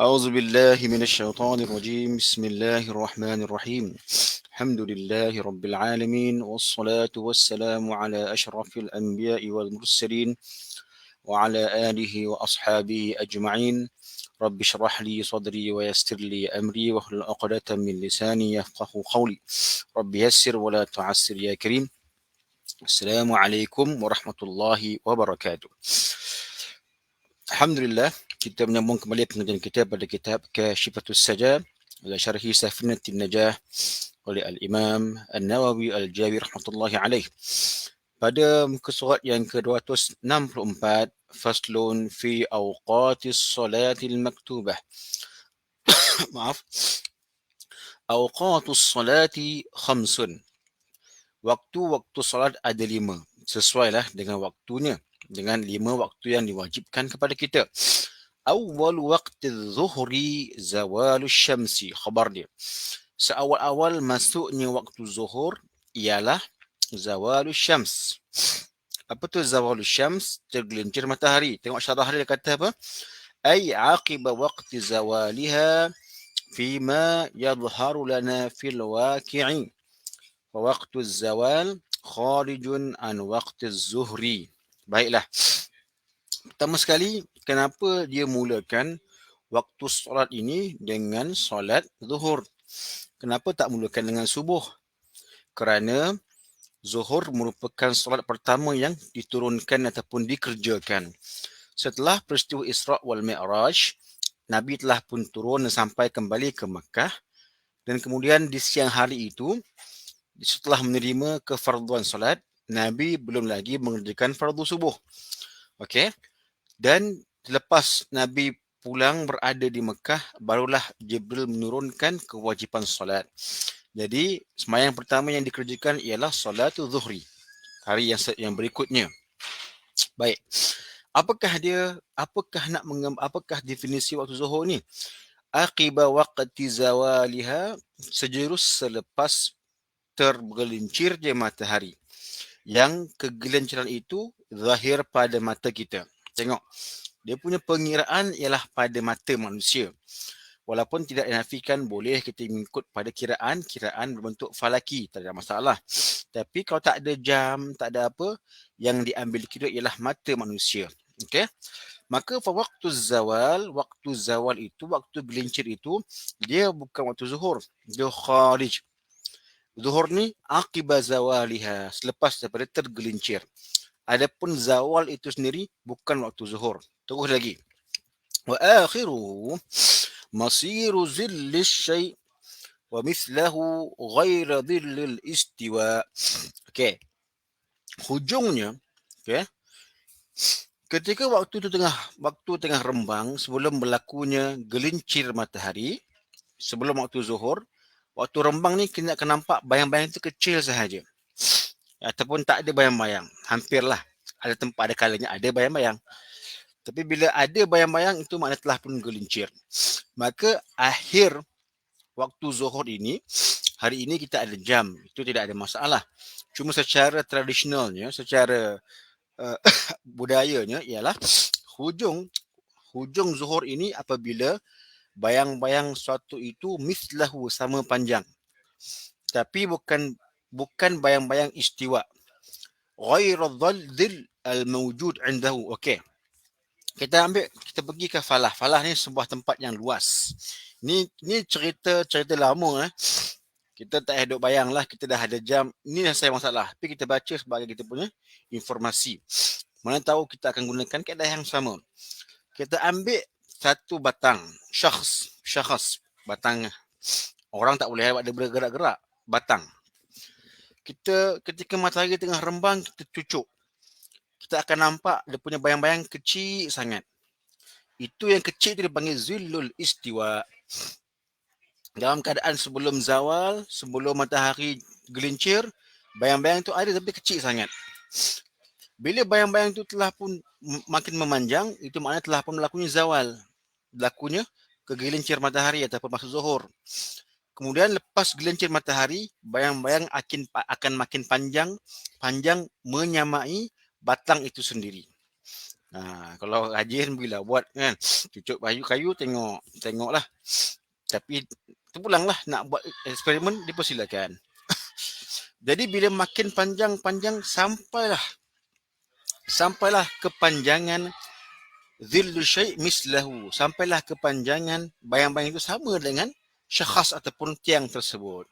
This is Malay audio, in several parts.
أعوذ بالله من الشيطان الرجيم بسم الله الرحمن الرحيم الحمد لله رب العالمين والصلاة والسلام على أشرف الأنبياء والمرسلين وعلى آله وأصحابه أجمعين رب اشرح لي صدري ويسر لي أمري واحلل عقدة من لساني يفقه قولي رب يسر ولا تعسر يا كريم. السلام عليكم ورحمة الله وبركاته. Alhamdulillah, kita menyambung kembali pengajian kita pada kitab Kashifatus Sajah ala syarhi Safinatin Najah oleh Al-Imam An-Nawawi Al-Jawi rahmatullahi alaih. Pada muka surat yang ke-264, faslun fi awqatis salatil maktubah. Maaf. Awqatus salati khamsun. Waktu-waktu salat ada 5. Sesuailah dengan waktunya. Dengan 5 waktu yang diwajibkan kepada kita. Awal waqti zuhri zawalu syamsi. Khabar dia. Seawal-awal masuknya waktu zuhur ialah zawalu syams. Apa tu zawalu syams? Tergelincir matahari. Tengok syarah dia kata apa? Ay aqiba waqti zawaliha fima yadhharu lana fil waqi'i. Waqtu zawal kharijun an waqti zuhri. Baiklah. Pertama sekali, kenapa dia mulakan waktu solat ini dengan solat zuhur? Kenapa tak mulakan dengan subuh? Kerana zuhur merupakan solat pertama yang diturunkan ataupun dikerjakan. Setelah peristiwa Isra' wal Mi'raj, Nabi telah pun turun dan sampai kembali ke Makkah. Dan kemudian di siang hari itu, setelah menerima kefarduan solat, Nabi belum lagi mengerjakan fardu subuh. Okey. Dan lepas Nabi pulang berada di Mekah, barulah Jibril menurunkan kewajipan solat. Jadi, sembahyang pertama yang dikerjakan ialah solatul zuhri. Hari yang berikutnya. Baik. Apakah definisi waktu zuhur ni? Aqiba waqti zawaliha, sejurus selepas tergelincirnya matahari. Yang kegelinciran itu zahir pada mata kita. Tengok. Dia punya pengiraan ialah pada mata manusia. Walaupun tidak dinafikan boleh kita mengikut pada kiraan berbentuk falaki, tak ada masalah. Tapi kalau tak ada jam, tak ada apa, yang diambil kira ialah mata manusia. Okey? Maka waktu zawal itu, waktu gelincir itu, dia bukan waktu zuhur. Dia kharij. Zuhur ni akibat zawaliha, selepas daripada tergelincir. Adapun zawal itu sendiri bukan waktu zuhur. Terus lagi. Wa akhiruhu masiru zillis syai' wa mithlahu ghaira dhillil istiwa. Okey. Hujungnya, okey. Ketika waktu tengah rembang sebelum berlakunya gelincir matahari, sebelum waktu zuhur, waktu rembang ni kita akan nampak bayang-bayang itu kecil sahaja. Ataupun tak ada bayang-bayang. Hampirlah. Ada tempat, ada kalanya ada bayang-bayang. Tapi bila ada bayang-bayang, itu makna telah pun gelincir. Maka akhir waktu zuhur ini, hari ini kita ada jam. Itu tidak ada masalah. Cuma secara tradisionalnya, secara budayanya ialah hujung zuhur ini apabila bayang-bayang suatu itu mislahu, sama panjang. Tapi bukan bayang-bayang istiwa. Ghaira dhil al-mawjud indahu. Okey. Kita pergi ke Falah. Falah ni sebuah tempat yang luas. Ni cerita lama Kita tak ada bayang lah, kita dah ada jam. Ini yang saya masalah. Tapi kita baca sebagai kita punya informasi. Mana tahu kita akan gunakan kaedah yang sama. Kita ambil satu batang. Syakhs. Batang. Orang tak boleh ada bergerak-gerak. Batang. Ketika matahari tengah rembang, kita cucuk. Kita akan nampak dia punya bayang-bayang kecil sangat. Itu yang kecil itu dipanggil zillul istiwa. Dalam keadaan sebelum zawal, sebelum matahari gelincir, bayang-bayang itu ada tapi kecil sangat. Bila bayang-bayang itu telah pun makin memanjang, itu maknanya telah pun berlakunya zawal. Berlakunya kegelincir matahari ataupun masuk zuhur. Kemudian lepas gelincir matahari, bayang-bayang akan makin panjang menyamai batang itu sendiri. Kalau rajin bila buat kan, cucuk baju kayu tengoklah. Tapi terpulanglah nak buat eksperimen dipersilakan. Jadi bila makin panjang sampailah kepanjangan zillu syai' mislahu, sampailah kepanjangan bayang-bayang itu sama dengan syakhs ataupun tiang tersebut.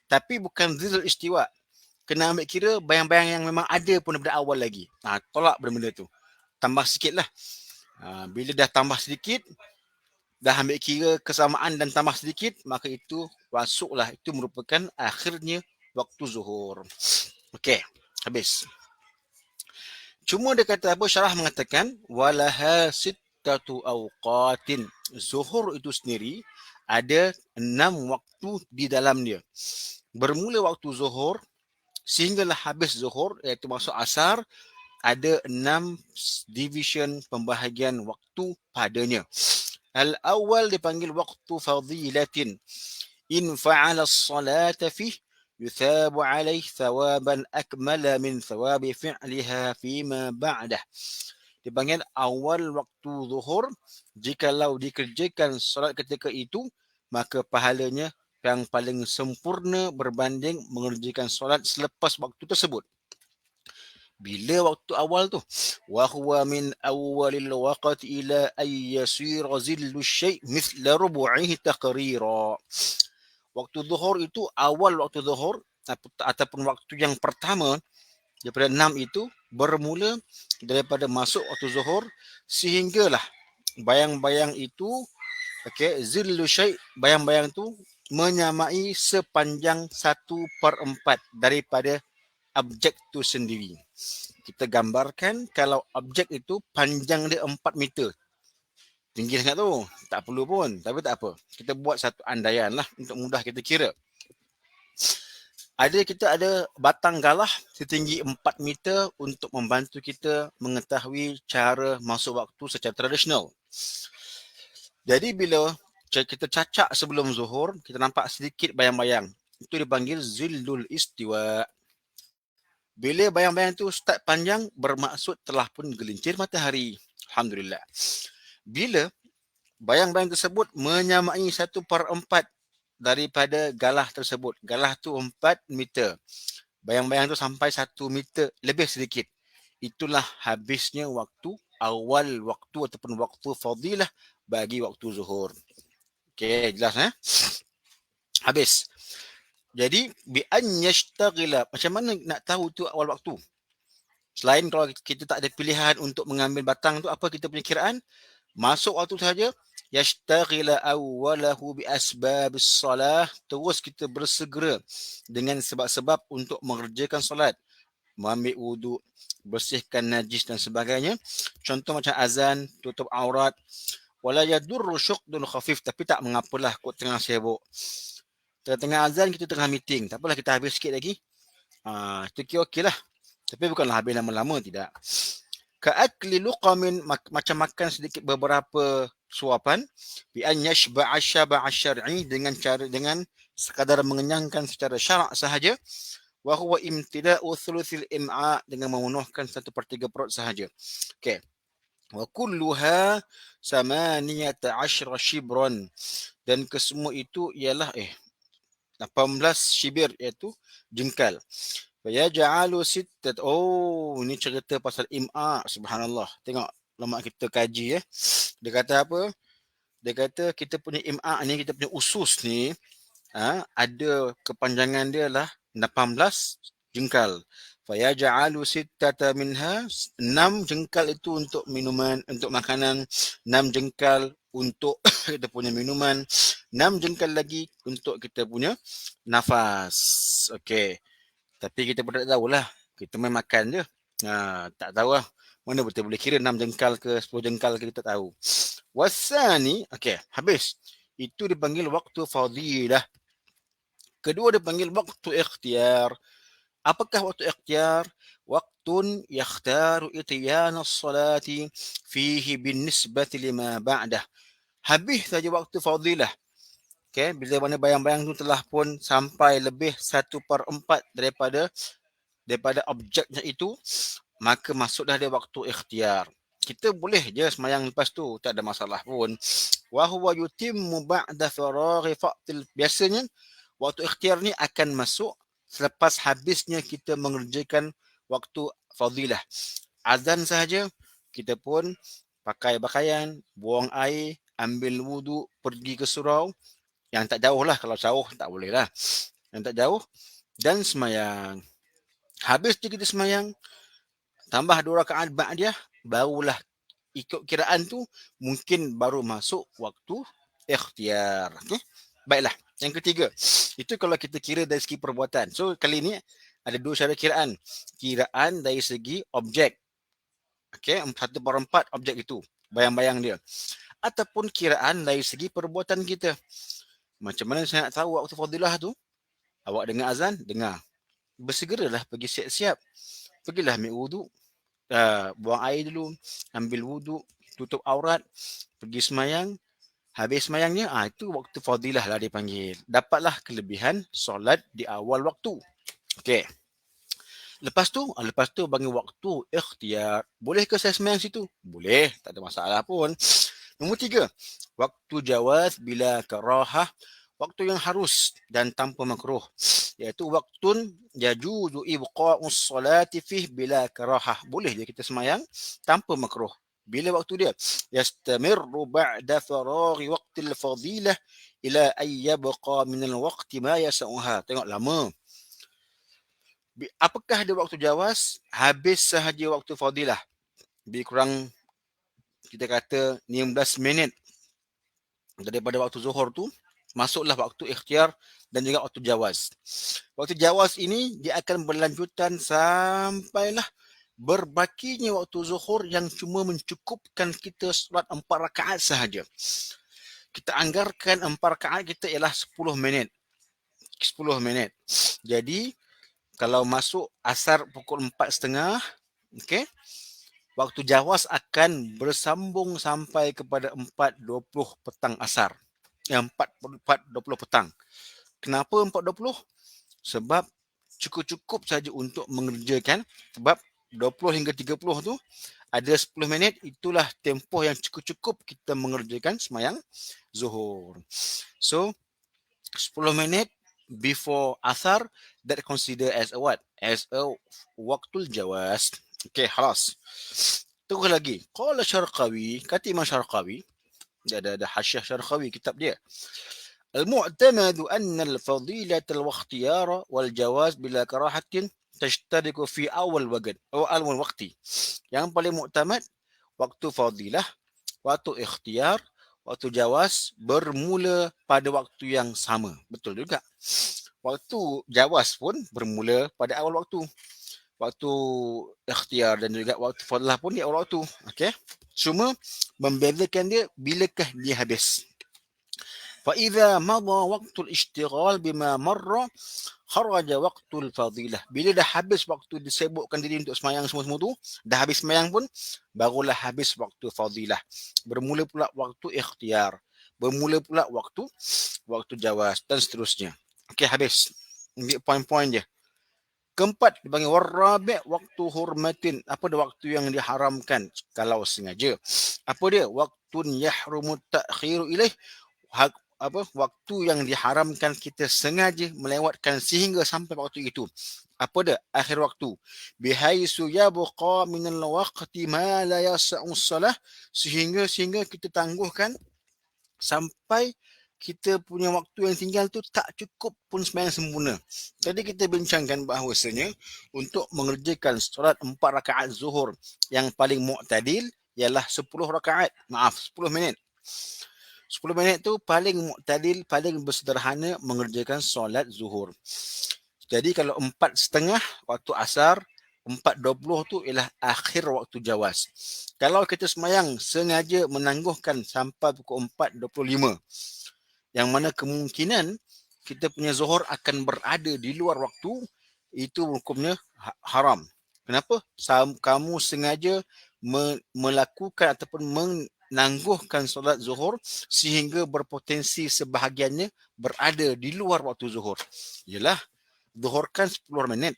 Tapi bukan zilul istiwa. Kena ambil kira bayang-bayang yang memang ada pun daripada awal lagi. Tolak benda-benda tu. Tambah sikit lah. Bila dah tambah sedikit, dah ambil kira kesamaan dan tambah sedikit, maka itu masuklah. Itu merupakan akhirnya waktu zuhur. Okey, habis. Cuma dia kata apa? Syarah mengatakan walaha sittatu awqatin. Zuhur itu sendiri ada 6 waktu di dalam dia. Bermula waktu zuhur sehinggalah habis zuhur, iaitu masuk asar, ada 6 division pembahagian waktu padanya. Al-awwal dipanggil waktu fadilatin. In fa'ala as-salata fih يثاب عليه ثوابا أكمل من ثواب فعلها فيما بعده. Dipanggil awal waktu zuhur. Jikalau dikerjakan solat ketika itu, maka pahalanya yang paling sempurna berbanding mengerjakan solat selepas waktu tersebut. Bila waktu awal tu? Wa huwa min awwalil waqti ila ay yasira zillu syai' mithla rubu'ihi taqrira. Waktu zuhur itu awal waktu zuhur ataupun waktu yang pertama daripada 6 itu bermula daripada masuk waktu zuhur sehinggalah bayang-bayang itu zillu syai' bayang-bayang tu menyamai sepanjang 1/4 daripada objek tu sendiri. Kita gambarkan kalau objek itu panjang dia 4 meter. Tinggi sangat tu. Tak perlu pun. Tapi tak apa. Kita buat satu andaian lah untuk mudah kita kira. Kita ada batang galah setinggi 4 meter untuk membantu kita mengetahui cara masuk waktu secara tradisional. Jadi bila kita cacak sebelum zuhur, kita nampak sedikit bayang-bayang. Itu dipanggil zillul istiwa. Bila bayang-bayang itu start panjang, bermaksud telah pun gelincir matahari. Alhamdulillah. Bila bayang-bayang tersebut menyamai 1/4 daripada galah tersebut. Galah tu 4 meter. Bayang-bayang tu sampai 1 meter lebih sedikit. Itulah habisnya waktu, awal waktu ataupun waktu fadilah bagi waktu zuhur. Okey, jelas Habis. Jadi bi an yashtaghila, macam mana nak tahu tu awal waktu? Selain kalau kita tak ada pilihan untuk mengambil batang tu, apa kita punya kiraan? Masuk waktu saja, yashtaghila awwalahu bi asbabis salah, terus kita bersegera dengan sebab-sebab untuk mengerjakan solat, mengambil wuduk, bersihkan najis dan sebagainya. Contoh macam azan, tutup aurat. Wala yadurru syuqdun khafif, tapi tak mengapalah kot tengah sibuk. Tengah azan kita tengah meeting, tak apalah kita habis sikit lagi. Itu kira okey lah. Tapi bukanlah habis lama-lama, tidak. Ka'akli luqamin, macam makan sedikit beberapa suapan, bi an yashba'a syab'a syar'i, dengan sekadar mengenyangkan secara syarak sahaja, wa huwa imtida'u thuluthil im'a, dengan memenuhkan 1/3 perut sahaja. Okey. Wa kulluha 18 shibran, dan kesemua itu ialah 18 shibir, iaitu jengkal. Ya ja'alu sittat. Ini cerita pasal im'a. Subhanallah. Tengok lama kita kaji Dia kata apa? Dia kata kita punya im'a ni, kita punya usus ni, ada kepanjangan dia lah 18 jengkal. Fa yaj'alu sittata minha, 6 jengkal itu untuk minuman, untuk makanan, 6 jengkal untuk kita punya minuman, 6 jengkal lagi untuk kita punya nafas. Okey. Tapi kita pun tak tahulah. Kita main makan je. Tak tahu lah. Mana betul boleh kira 6 jengkal ke 10 jengkal ke, kita tak tahu. Wasani, habis. Itu dipanggil waktu fadilah. Kedua dipanggil waktu ikhtiar. Apakah waktu ikhtiar? Waktun yakhtaru itiyana salati fihi bin nisbati lima ba'dah. Habis saja waktu fadilah. Bila mana bayang-bayang tu telah pun sampai lebih 1/4 daripada objeknya itu, maka masuklah dia waktu ikhtiar. kita boleh je semayang lepas tu, tak ada masalah pun. Wa huwa yutimmu ba'da faraghi faqtil. Biasanya waktu ikhtiar ni akan masuk selepas habisnya kita mengerjakan waktu fadilah. Azan sahaja, kita pun pakai pakaian, buang air, ambil wudu, pergi ke surau. Yang tak jauh lah, kalau jauh tak boleh lah. Yang tak jauh, dan semayang. Habis je kita semayang, tambah 2 rakaat ba'diyah, barulah ikut kiraan tu mungkin baru masuk waktu ikhtiar. Okay? Baiklah. Yang ketiga, itu kalau kita kira dari segi perbuatan. So kali ni ada 2 cara kiraan. Kiraan dari segi objek. Okay, 1/4 objek itu. Bayang-bayang dia. Ataupun kiraan dari segi perbuatan kita. Macam mana saya nak tahu waktu fadilah tu? Awak dengar azan? Dengar. Bersegeralah pergi siap-siap. Pergilah ambil wudu. Buang air dulu. Ambil wudu. Tutup aurat. Pergi semayang. Habis semayangnya, itu waktu fadilah lah dipanggil. Dapatlah kelebihan solat di awal waktu. Okey. Lepas tu bagi waktu ikhtiar. Bolehkah saya semayang situ? Boleh, tak ada masalah pun. Nombor 3, waktu jawaz bila karahah, waktu yang harus dan tanpa makruh, iaitu waktu yajuzu ibqa'us salati fih bila karahah. Boleh je kita semayang tanpa makruh. Bila waktu dia? Yastamirru ba'da faraghi waqtil fadilah ila ay yabqa min al-waqti ma yasa'uha. Tengok lama. Apakah dia waktu jawaz? Habis sahaja waktu fadilah. Lebih kurang kita kata 15 minit daripada waktu zuhur tu, masuklah waktu ikhtiar dan juga waktu jawaz. Waktu jawaz ini dia akan berlanjutan sampailah berbakinya waktu zuhur yang cuma mencukupkan kita solat 4 rakaat sahaja. Kita anggarkan 4 rakaat kita ialah 10 minit. 10 minit. Jadi kalau masuk asar pukul 4.30, okey, waktu jawaz akan bersambung sampai kepada 4.20 petang asar. 4.20 petang. Kenapa 4.20? Sebab cukup-cukup saja untuk mengerjakan. Sebab 20 hingga 30 tu ada 10 minit, itulah tempoh yang cukup-cukup kita mengerjakan semayang zuhur. So 10 minit before asar, that consider as a what? As a waktul jawaz. Okay, halas. Tunggu lagi. Qala Syarqawi, kata Imam Syarqawi, dia ada hasyiah Syarqawi kitab dia. Al-mu'tamadu anna al-fadilata al-wakhtiyara wal-jawaz bila karahatin tashtariku fi awal waqti. Yang paling mu'tamad, waktu fadilah, waktu ikhtiar, waktu jawaz bermula pada waktu yang sama. Betul juga. Waktu jawaz pun bermula pada awal waktu. Waktu ikhtiar dan juga waktu fadilah pun di awal waktu. Okay? Cuma membezakan dia bilakah dia habis. فإذا مضى وقت الاشتغال بما مر خرج وقت الفضيلة. Bila dah habis waktu disibukkan diri untuk semayang semua-semua tu, dah habis semayang pun, barulah habis waktu fadilah. Bermula pula waktu ikhtiar. Bermula pula waktu jawaz dan seterusnya. Okey, habis. Ambil poin-poin je. Keempat, dipanggil warabi' waktu hurmatin. Apa dia waktu yang diharamkan kalau sengaja? Apa dia? Waktun yahrumu ta'khiru ilaih. Waktu yang diharamkan kita sengaja melewatkan sehingga sampai waktu itu. Apa dia? Akhir waktu. Bihaisu yabqa minal waqti ma la yasa'u salah, sehingga kita tangguhkan sampai kita punya waktu yang tinggal tu tak cukup pun sembahyang sempurna. Tadi kita bincangkan bahawasanya untuk mengerjakan solat 4 rakaat zuhur yang paling mu'tadil ialah 10 rakaat. 10 minit. 10 minit tu paling mu'tadil, paling bersederhana mengerjakan solat zuhur. Jadi kalau 4.30 waktu asar, 4.20 tu ialah akhir waktu jawaz. Kalau kita semayang sengaja menangguhkan sampai pukul 4.25, yang mana kemungkinan kita punya zuhur akan berada di luar waktu, itu hukumnya haram. Kenapa? Kamu sengaja melakukan ataupun menangguhkan solat zuhur sehingga berpotensi sebahagiannya berada di luar waktu zuhur. Yalah, zuhur kan 10 minit.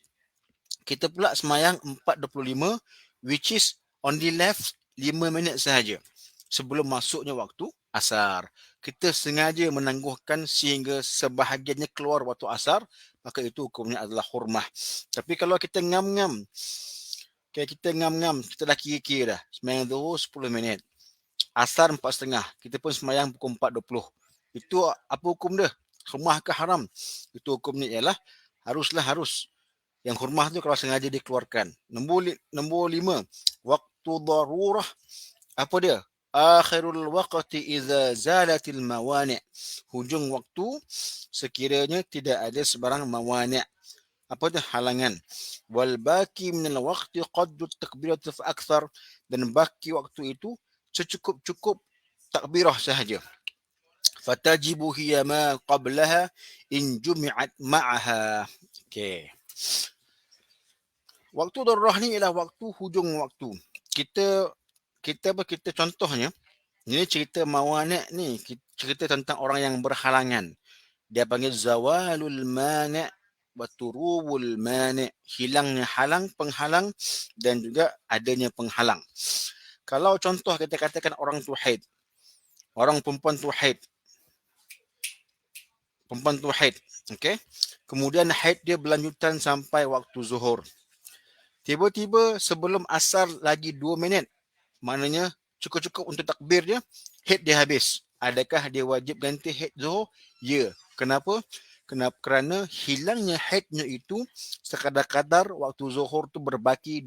Kita pula semayang 4.25, which is on the left 5 minit sahaja sebelum masuknya waktu asar. Kita sengaja menangguhkan sehingga sebahagiannya keluar waktu asar, maka itu hukumnya adalah hurmah. Tapi kalau kita ngam-ngam, kita dah kira-kira dah, sembahyang zuhur 10 minit, asar 4.30, kita pun sembahyang pukul 4.20. Itu apa hukum dia? Hurmah ke haram? Itu hukumnya ialah harus. Yang hurmah tu kalau sengaja dikeluarkan. Nombor 5, waktu darurah. Apa dia? Akhirul waqti idza zalatil mawani'. Hujung waktu sekiranya tidak ada sebarang mawani'. Apa itu halangan? Wal baki minal waqti qaddu takbiratu fa akthar. Dan baki waktu itu secukup-cukup takbirah sahaja. Fatajibu hiya ma qablaha in jumi'at ma'aha. Okey. Waktu darurah ni ialah waktu hujung waktu. Kita contohnya, ini cerita mawani' ni, cerita tentang orang yang berhalangan. Dia panggil zawalul mani' wa turubul mani', hilangnya penghalang dan juga adanya penghalang. Kalau contoh kita katakan orang tu haid, perempuan tu haid, okey. Kemudian haid dia berlanjutan sampai waktu zuhur. Tiba-tiba sebelum asar lagi 2 minit, maknanya cukup-cukup untuk takbir dia, haid dia habis. Adakah dia wajib ganti haid zuhur? Ya. Kenapa? Kerana hilangnya haidnya itu sekadar-kadar waktu zuhur tu berbaki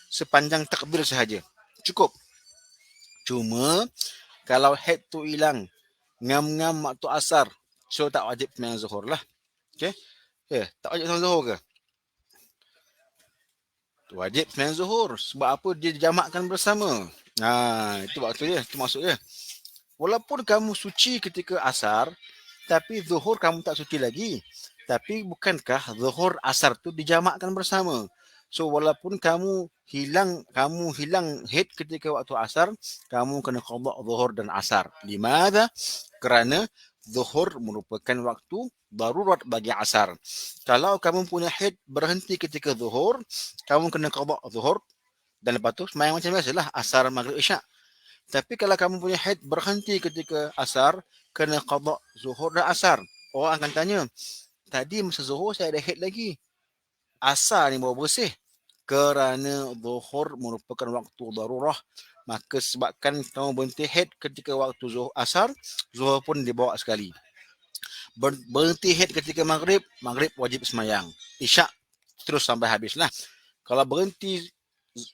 sepanjang takbir sahaja. Cukup. Cuma kalau haid tu hilang ngam-ngam waktu asar, so tak wajib sembahyang zuhur lah. Okey? Tak wajib sembahyang zuhur ke? Wajib sembahyang zuhur. Sebab apa? Dia dijamakkan bersama. Itu waktu dia. Itu maksud dia. Walaupun kamu suci ketika asar, tapi zuhur kamu tak suci lagi. Tapi bukankah zuhur asar tu dijamakkan bersama? So walaupun kamu hilang haid ketika waktu asar, kamu kena qada zuhur dan asar. Limadha? Kerana zuhur merupakan waktu darurat bagi asar. Kalau kamu punya haid berhenti ketika zuhur, kamu kena qada zuhur dan lepas tu sembahyang macam biasalah, asar, maghrib, isyak. Tapi kalau kamu punya haid berhenti ketika asar, kena qada zuhur dan asar. Orang akan tanya, tadi masa zuhur saya ada haid lagi, asar ni baru bersih. Kerana zuhur merupakan waktu darurah, maka sebabkan kamu berhenti haid ketika waktu zuhur asar, zuhur pun dibawa sekali. Berhenti haid ketika maghrib wajib semayang. Isyak terus sampai habislah. Kalau berhenti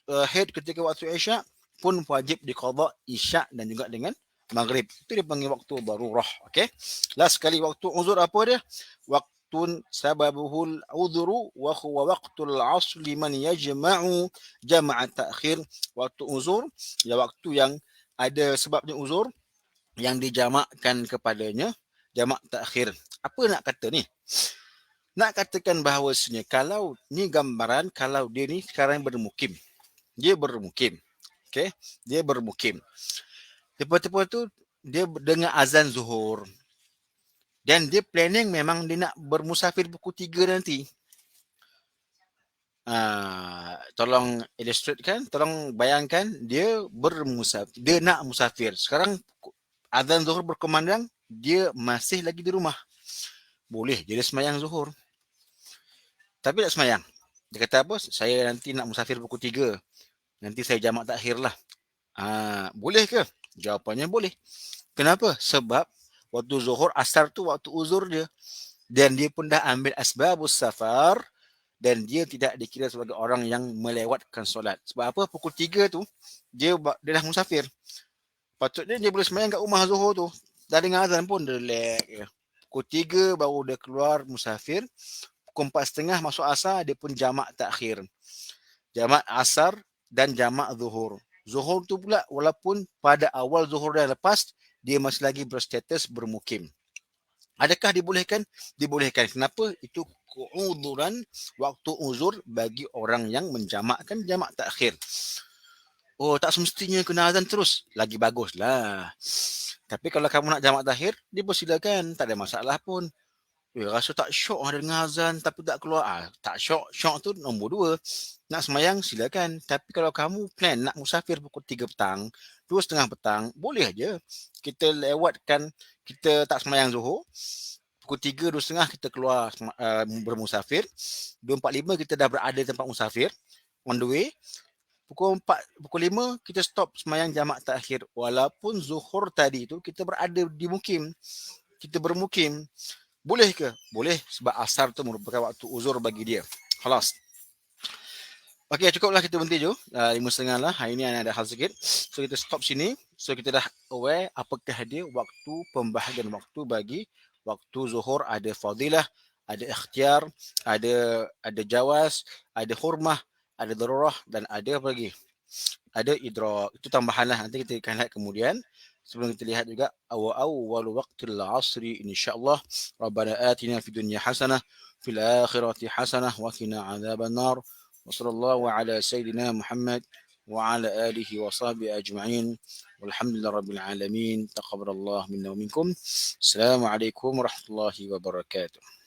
haid ketika waktu isyak pun wajib diqada isyak dan juga dengan maghrib. Itu dipanggil waktu darurah. Okey. Last sekali waktu uzur apa dia? Waktun sababuhul uzuru wa huwa waqtul asli man yajma'u jama'a ta'khir. Waktu uzur ya waktu yang ada sebabnya uzur yang dijamakkan kepadanya jamak takhir. Apa nak kata ni? Nak katakan bahawasanya kalau ni gambaran kalau dia ni sekarang bermukim. Dia bermukim. Okey, dia bermukim. Lepas tu dia dengar azan zuhur. Dan dia planning memang dia nak bermusafir pukul 3 nanti. Tolong illustrate kan, tolong bayangkan dia nak musafir. Sekarang azan zuhur berkumandang, dia masih lagi di rumah. Boleh jadi semayang zuhur. Tapi tak semayang. Dia kata apa? Saya nanti nak musafir pukul 3. Nanti saya jamak takhir lah. Boleh ke? Jawapannya boleh. Kenapa? Sebab waktu zuhur asar tu waktu uzur dia. Dan dia pun dah ambil asbabus safar. Dan dia tidak dikira sebagai orang yang melewatkan solat. Sebab apa? Pukul 3 tu, dia dah musafir. Patutnya dia boleh semayang kat rumah zuhur tu. Dah dengar azan pun, dia relax. Pukul 3 baru dia keluar musafir. Pukul 4.30 masuk asar, dia pun jamak takhir. Jamak asar dan jamak zuhur. Zuhur tu pula walaupun pada awal zuhur dah lepas, dia masih lagi berstatus bermukim. Adakah dibolehkan? Dibolehkan. Kenapa? Itu keuzuran waktu uzur bagi orang yang menjamakkan jamak takhir. Oh, tak semestinya kena azan terus. Lagi baguslah. Tapi kalau kamu nak jamak takhir, dipersilakan. Tak ada masalah pun. Rasa tak syok dengar azan tapi tak keluar. Tak syok. Syok tu nombor dua. Nak semayang silakan. Tapi kalau kamu plan nak musafir pukul 3 petang, 2:30 petang, boleh aja. Kita lewatkan, kita tak semayang Zuhur. Pukul 3, 2:30 kita keluar bermusafir. 2:45 kita dah berada di tempat musafir. On the way. Pukul 5 kita stop semayang jamak takhir. Walaupun Zuhur tadi tu kita berada di mukim. Kita bermukim. Boleh ke? Boleh, sebab asar tu merupakan waktu uzur bagi dia. Khalas. Okey, cukuplah kita berhenti je. 5:30 lah. Hari ni ada hal sikit. So, kita stop sini. So, kita dah aware apakah dia waktu pembahagian waktu bagi waktu zuhur. Ada fadilah, ada ikhtiar, ada jawaz, ada hurmah, ada darurah dan ada apa lagi? Ada idrak. Itu tambahan lah. Nanti kita akan lihat kemudian. Sebelum kita lihat juga awal waqtil asri insyaallah. Rabbana atina fid dunya hasanah fil akhirati hasanah wa qina adzabannar. Wa sallallahu ala sayyidina Muhammad wa ala alihi wa sahbihi ajma'in. Walhamdulillahi rabbil alamin. Taqabbalallahu minna wa minkum. Assalamualaikum warahmatullahi wabarakatuh.